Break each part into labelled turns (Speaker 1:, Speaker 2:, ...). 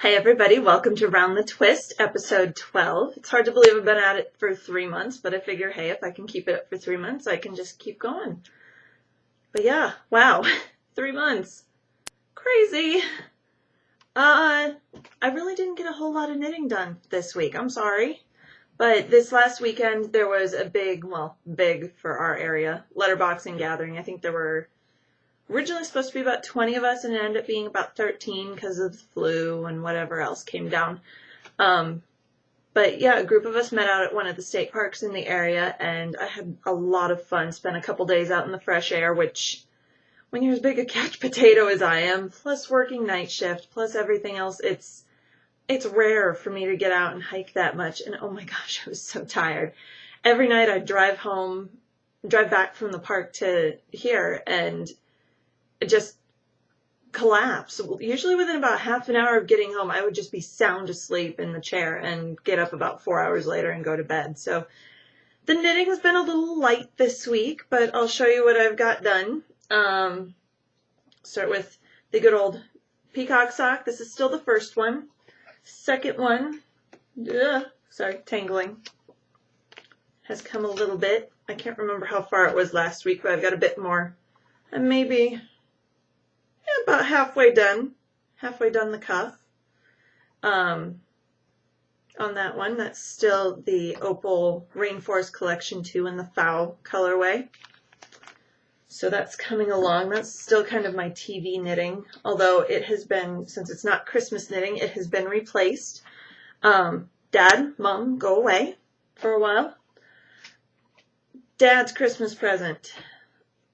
Speaker 1: Hi everybody, welcome to Round the Twist, episode 12. It's hard to believe I've been at it for 3 months, but I figure, hey, if I can keep it up for 3 months, I can just keep going. But yeah, wow, 3 months. Crazy. I really didn't get a whole lot of knitting done this week, I'm sorry. But this last weekend, there was a big for our area, letterboxing gathering. I think there were originally supposed to be about 20 of us, and it ended up being about 13 because of the flu and whatever else came down. But yeah, a group of us met out at one of the state parks in the area, and I had a lot of fun. Spent a couple days out in the fresh air, which, when you're as big a couch potato as I am, plus working night shift, plus everything else, it's rare for me to get out and hike that much. And oh my gosh, I was so tired. Every night I'd drive back from the park to here, and just collapse. Usually within about half an hour of getting home, I would just be sound asleep in the chair and get up about 4 hours later and go to bed. So the knitting has been a little light this week, but I'll show you what I've got done. Start with the good old peacock sock. This is still the first one. Second one, tangling, has come a little bit. I can't remember how far it was last week, but I've got a bit more. And maybe about halfway done the cuff. On that one, that's still the Opal Rainforest Collection 2 in the Foul colorway. So that's coming along. That's still kind of my TV knitting, although it has been, since it's not Christmas knitting, it has been replaced. Dad, Mom, go away for a while. Dad's Christmas present.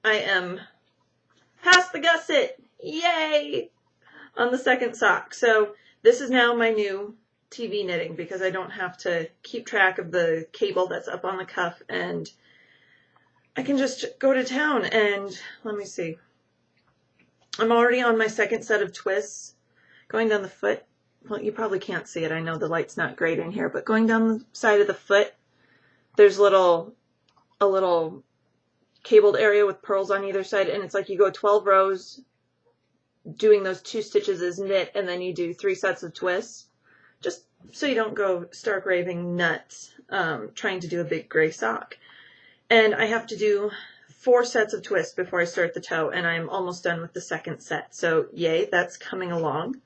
Speaker 1: I am past the gusset. Yay! On the second sock. So this is now my new TV knitting because I don't have to keep track of the cable that's up on the cuff, and I can just go to town. And let me see. I'm already on my second set of twists going down the foot. Well, you probably can't see it. I know the light's not great in here, but going down the side of the foot, there's a little cabled area with purls on either side, and it's like you go 12 rows doing those 2 stitches as knit, and then you do 3 sets of twists, just so you don't go stark raving nuts trying to do a big gray sock. And I have to do 4 sets of twists before I start the toe, and I'm almost done with the second set. So yay, that's coming along.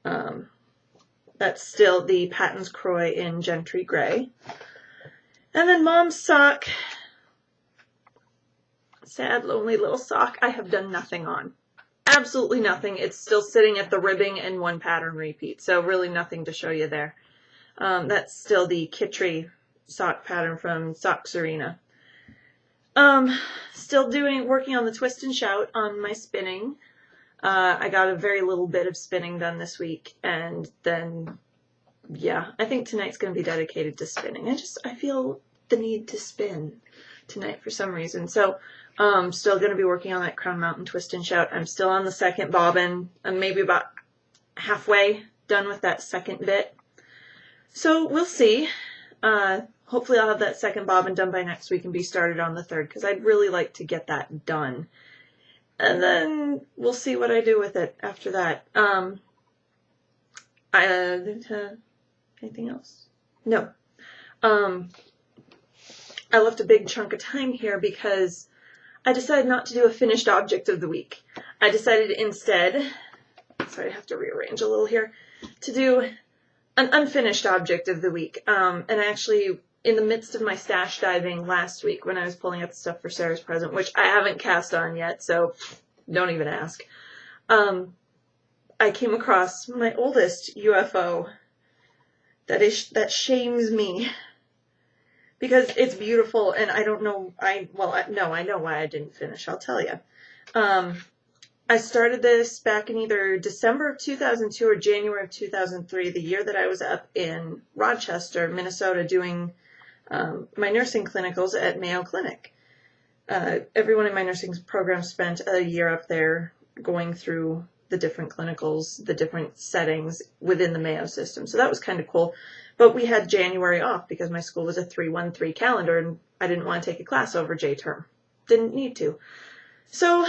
Speaker 1: That's still the Patton's Croix in Gentry Gray. And then Mom's sock, sad, lonely little sock, I have done nothing on. Absolutely nothing. It's still sitting at the ribbing and 1 pattern repeat, so really nothing to show you there. That's still the Kittree sock pattern from Socks Arena. Still working on the twist and shout on my spinning. I got a very little bit of spinning done this week, and then, yeah, I think tonight's going to be dedicated to spinning. I feel the need to spin tonight for some reason. So I'm still going to be working on that Crown Mountain twist and shout. I'm still on the second bobbin. I'm maybe about halfway done with that second bit. So we'll see. Hopefully I'll have that second bobbin done by next week and be started on the third, because I'd really like to get that done. And then we'll see what I do with it after that. Anything else? No. I left a big chunk of time here because I decided not to do a finished object of the week. I decided instead, sorry, I have to rearrange a little here, to do an unfinished object of the week. And actually, in the midst of my stash diving last week when I was pulling up the stuff for Sarah's present, which I haven't cast on yet, so don't even ask, I came across my oldest UFO that shames me. Because it's beautiful, and I don't know, I know why I didn't finish, I'll tell you. I started this back in either December of 2002 or January of 2003, the year that I was up in Rochester, Minnesota, doing my nursing clinicals at Mayo Clinic. Everyone in my nursing program spent a year up there going through the different clinicals, the different settings within the Mayo system. So that was kind of cool. But we had January off because my school was a 3-1-3 calendar, and I didn't want to take a class over J-term. Didn't need to. So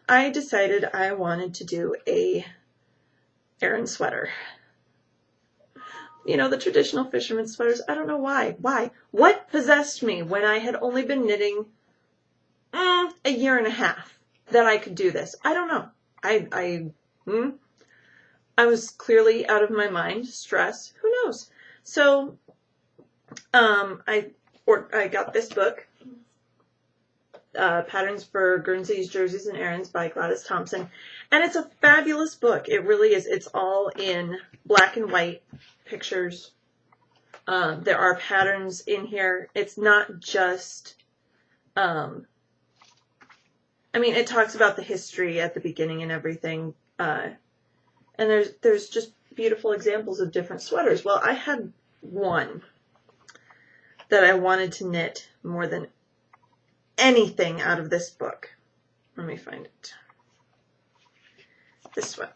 Speaker 1: I decided I wanted to do a Aran sweater. the traditional fisherman sweaters. I don't know why. Why? What possessed me when I had only been knitting a year and a half that I could do this? I don't know. I was clearly out of my mind, stress, who knows? So, I got this book, Patterns for Guernseys, Jerseys, and Errands by Gladys Thompson, and it's a fabulous book. It really is. It's all in black and white pictures. There are patterns in here. It's not just, it talks about the history at the beginning and everything, and there's just beautiful examples of different sweaters. Well, I had one that I wanted to knit more than anything out of this book. Let me find it. This one.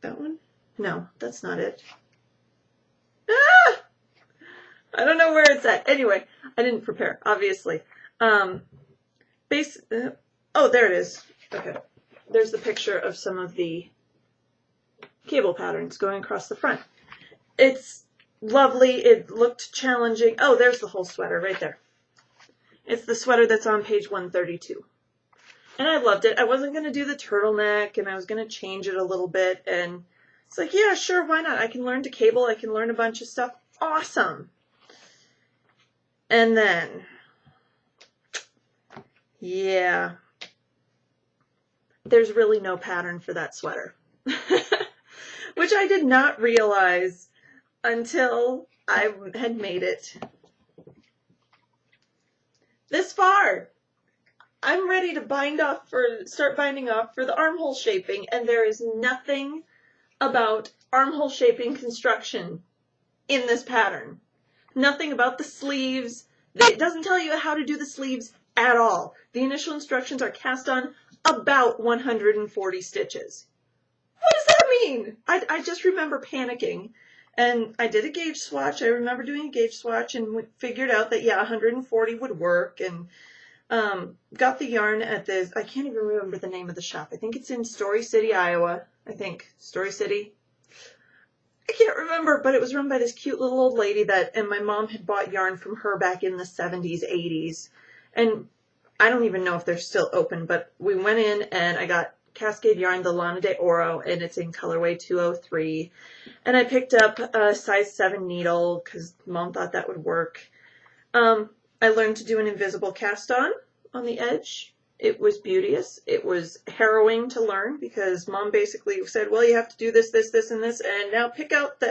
Speaker 1: That one? No, that's not it. Ah! I don't know where it's at. Anyway, I didn't prepare, obviously. Oh, there it is. Okay. There's the picture of some of the cable patterns going across the front. It's lovely. It looked challenging. Oh, there's the whole sweater right there. It's the sweater that's on page 132. And I loved it. I wasn't going to do the turtleneck, and I was going to change it a little bit. And it's like, yeah, sure, why not? I can learn to cable. I can learn a bunch of stuff. Awesome. And then, yeah, there's really no pattern for that sweater. Which I did not realize until I had made it this far. I'm ready to start binding off for the armhole shaping, and there is nothing about armhole shaping construction in this pattern. Nothing about the sleeves. It doesn't tell you how to do the sleeves at all. The initial instructions are cast on about 140 stitches. What does that mean? I just remember panicking, and I did a gauge swatch. I remember doing a gauge swatch and figured out that, yeah, 140 would work, and got the yarn at this, I can't even remember the name of the shop. I think it's in Story City, Iowa. Story City. I can't remember, but it was run by this cute little old lady and my mom had bought yarn from her back in the 70s, 80s. And I don't even know if they're still open, but we went in and I got Cascade yarn, the Lana de Oro, and it's in colorway 203. And I picked up a size 7 needle because Mom thought that would work. I learned to do an invisible cast on the edge. It was beauteous. It was harrowing to learn because Mom basically said, well, you have to do this, this, this, and this, and now pick out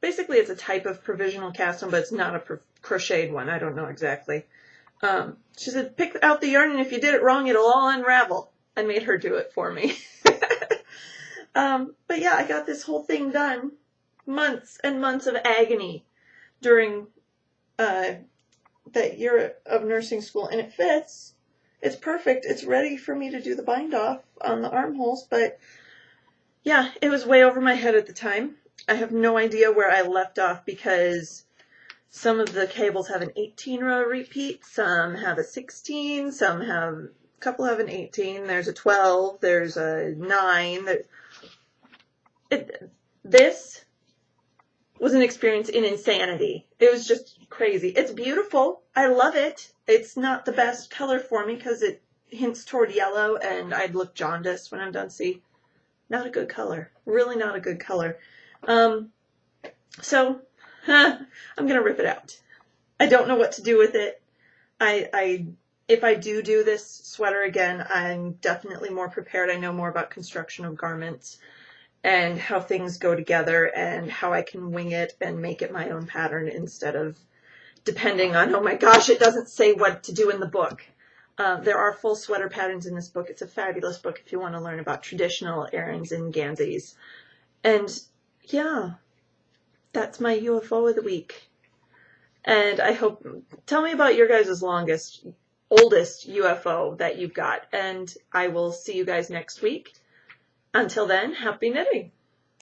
Speaker 1: basically it's a type of provisional cast on, but it's not a crocheted one. I don't know exactly. She said, pick out the yarn, and if you did it wrong, it'll all unravel. I made her do it for me. But yeah, I got this whole thing done. Months and months of agony during that year of nursing school, and it fits. It's perfect. It's ready for me to do the bind off on the armholes, but yeah, it was way over my head at the time. I have no idea where I left off because some of the cables have an 18 row repeat, some have a 16, a couple have an 18, there's a 12, there's a 9. This was an experience in insanity. It was just crazy. It's beautiful. I love it. It's not the best color for me because it hints toward yellow and I'd look jaundiced when I'm done. See, not a good color. Really not a good color. So I'm going to rip it out. I don't know what to do with it. If I do this sweater again, I'm definitely more prepared. I know more about construction of garments and how things go together and how I can wing it and make it my own pattern instead of depending on, oh my gosh, it doesn't say what to do in the book. There are full sweater patterns in this book. It's a fabulous book if you want to learn about traditional errands and Ganseys. And yeah, that's my UFO of the week. And tell me about your guys' oldest UFO that you've got. And I will see you guys next week. Until then, happy knitting.